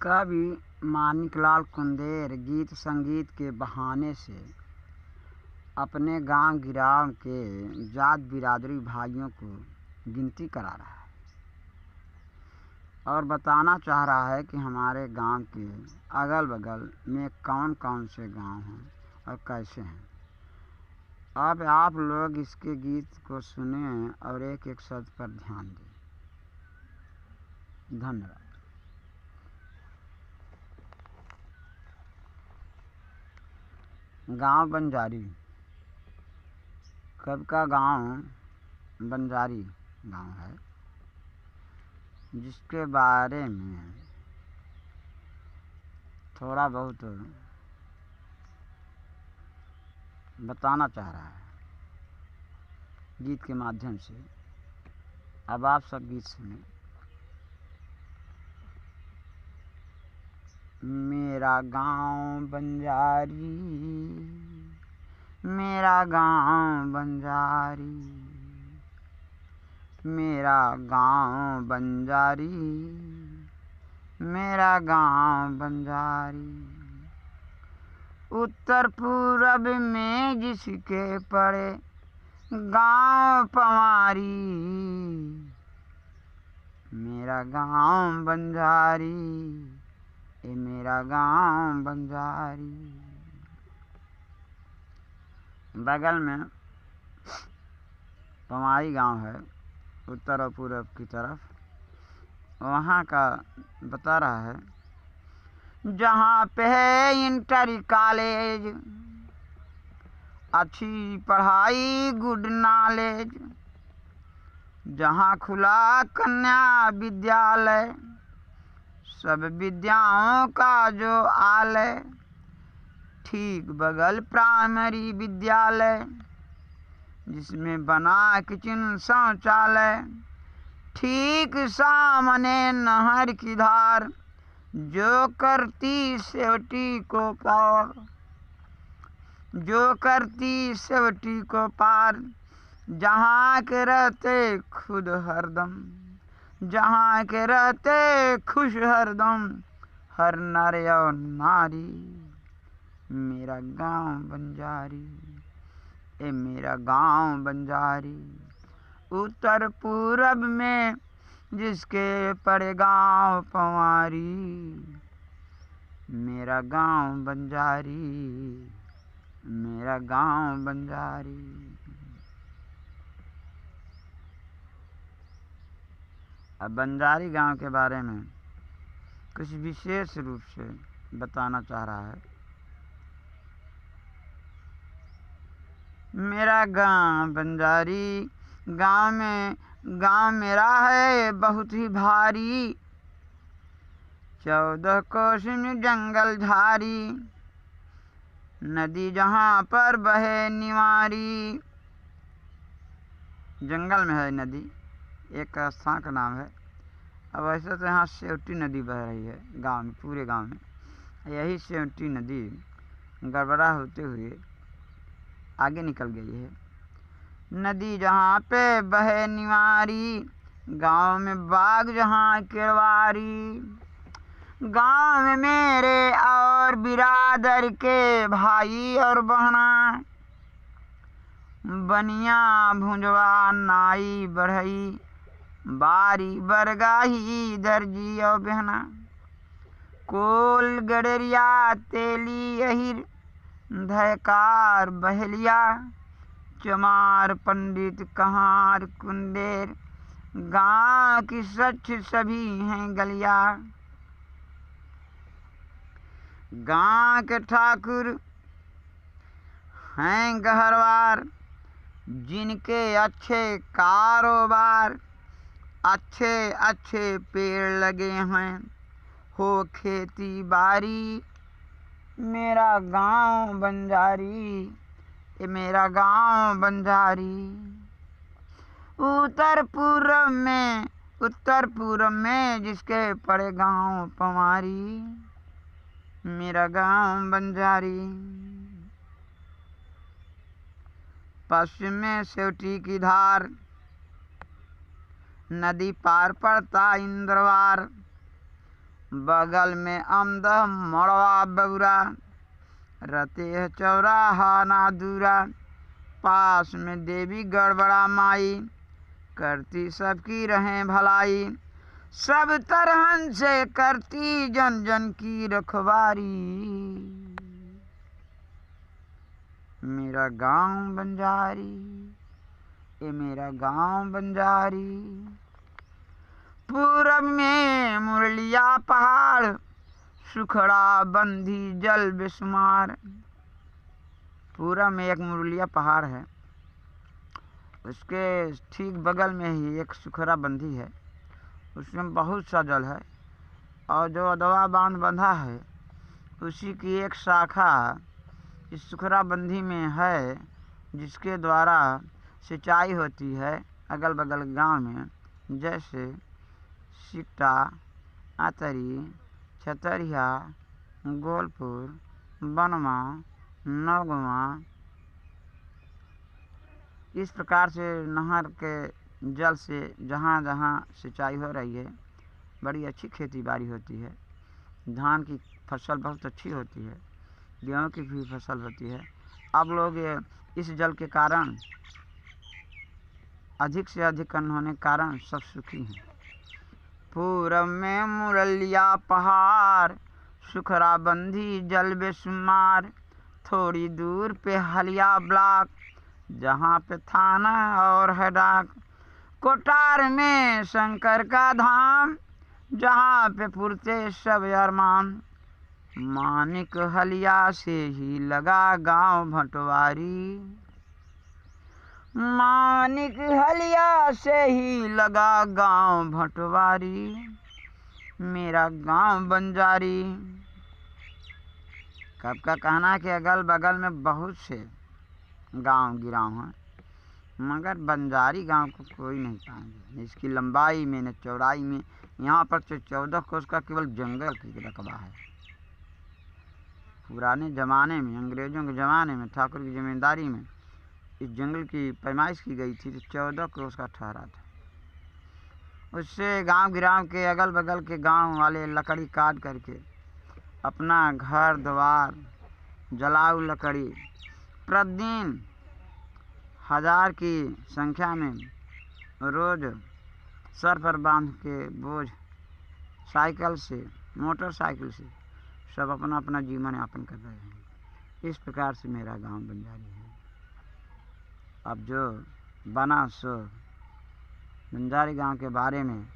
कवि माणिकलाल कुंदेर गीत संगीत के बहाने से अपने गांव गिराव के जात बिरादरी भाइयों को गिनती करा रहा है और बताना चाह रहा है कि हमारे गांव के अगल बगल में कौन कौन से गांव हैं और कैसे हैं। अब आप लोग इसके गीत को सुने और एक एक शब्द पर ध्यान दें। धन्यवाद। गांव बंजारी। कब का गांव बंजारी गांव है, जिसके बारे में थोड़ा बहुत बताना चाह रहा है गीत के माध्यम से। अब आप सब गीत सुने। मेरा गांव बंजारी, मेरा गांव बंजारी, मेरा गांव बंजारी, मेरा गांव बंजारी। उत्तर पूरब में जिसके पड़े गांव पवारी, मेरा गांव बंजारी, ये मेरा गांव बंजारी। बगल में पवारी गांव है उत्तर और पूरब की तरफ। वहाँ का बता रहा है, जहाँ पे है इंटर कॉलेज, अच्छी पढ़ाई गुड नॉलेज, जहाँ खुला कन्या विद्यालय, सब विद्याओं का जो आलय, ठीक बगल प्राइमरी विद्यालय, जिसमें बना किचन शौचालय, ठीक सामने नहर की धार, जो करती सेवटी को पार, जो करती सेवटी को पार, जहाँ के रहते खुद हरदम, जहाँ के रहते खुश हरदम, हर नर और नारी। मेरा गांव बंजारी, ए मेरा गांव बंजारी। उत्तर पूरब में जिसके पड़े गांव पवारी, मेरा गांव बंजारी, मेरा गांव बंजारी। अब बंजारी गांव के बारे में कुछ विशेष रूप से बताना चाह रहा है। मेरा गांव बंजारी, गांव मेरा है बहुत ही भारी, 14 कोस में जंगल झाड़ी, नदी जहाँ पर बहे निवारी। जंगल में है नदी, एक स्थान का नाम है। अब वैसे तो यहाँ सेवटी नदी बह रही है गांव में, पूरे गांव में। यही सेवटी नदी गड़बड़ा होते हुए आगे निकल गई है। नदी जहाँ पे बहे निवारी, गांव में बाग जहाँ केवारी, गांव में मेरे और बिरादर के भाई और बहना, बनिया भुंजवा नाई बढ़ई, बारी बरगाही दर्जी और बहना, कोल गडरिया तेली अहिर, धयकार बहलिया, चमार पंडित कहार कुंदेर, गांव की सच सभी हैं गलिया। गांव के ठाकुर हैं गहरवार, जिनके अच्छे कारोबार, अच्छे अच्छे पेड़ लगे हैं, हो खेती बाड़ी। मेरा गांव बंजारी, ये मेरा गांव बंजारी। उत्तर पूरब में जिसके पड़े गांव पवारी, मेरा गांव बंजारी। पश्चिम में सेवटी की धार, नदी पार पड़ता इंद्रवार, बगल में अमदह मड़वा बौरा, रते चौराहा ना दूरा, पास में देवी गड़बड़ा माई, करती सबकी रहें भलाई, सब तरहन से करती जन जन की रखवारी। मेरा गांव बंजारी, ये मेरा गांव बंजारी, पूरब में मुरलिया पहाड़, सुखड़ा बंधी जल बेशुमार। पूरब में एक मुरलिया पहाड़ है, उसके ठीक बगल में ही एक सुखड़ा बंधी है, उसमें बहुत सा जल है। और जो अदवा बांध बंधा है उसी की एक शाखा इस सुखड़ा बंधी में है, जिसके द्वारा सिंचाई होती है अगल बगल गांव में, जैसे सिट्टा, आतरी, छतरिया, गोलपुर, बनवा, नगवा। इस प्रकार से नहर के जल से जहाँ जहाँ सिंचाई हो रही है बड़ी अच्छी खेती बाड़ी होती है। धान की फसल बहुत अच्छी होती है, गेहूँ की भी फसल होती है। अब लोग इस जल के कारण अधिक से अधिक अन्न होने के कारण सब सुखी हैं। पूरब में मुरलिया पहाड़, सुखड़ा बंधी जल बेशुमार, थोड़ी दूर पे हलिया ब्लॉक, जहाँ पे थाना और है डाक, कोटार में शंकर का धाम, जहाँ पे पुरते सब अरमान। मानिक हलिया से ही लगा गांव भटवारी, मानिक हलिया से ही लगा गांव भटवारी, मेरा गांव बंजारी। कब का कहना है कि अगल बगल में बहुत से गांव गिराव हैं, मगर बंजारी गांव को कोई नहीं पाएंगे। न इसकी लंबाई में न चौड़ाई में, यहाँ पर तो 14 कोस का केवल जंगल की रकबा है। पुराने ज़माने में, अंग्रेज़ों के ज़माने में, ठाकुर की ज़मींदारी में इस जंगल की पैमाइश की गई थी, तो 14 कोस का ठहरा था। उससे गांव गिराव के अगल बगल के गांव वाले लकड़ी काट करके अपना घर द्वार, जलाऊ लकड़ी प्रतिदिन 1000 की संख्या में रोज सर पर बांध के बोझ साइकिल से, मोटरसाइकिल से सब अपना अपना जीवन यापन कर रहे हैं। इस प्रकार से मेरा गांव बंजारी है। अब जो बना सो बंजारी गांव के बारे में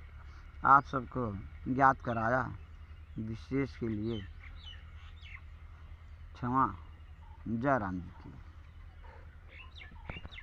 आप सबको ज्ञात कराया, विशेष के लिए क्षमा। जय राम जी।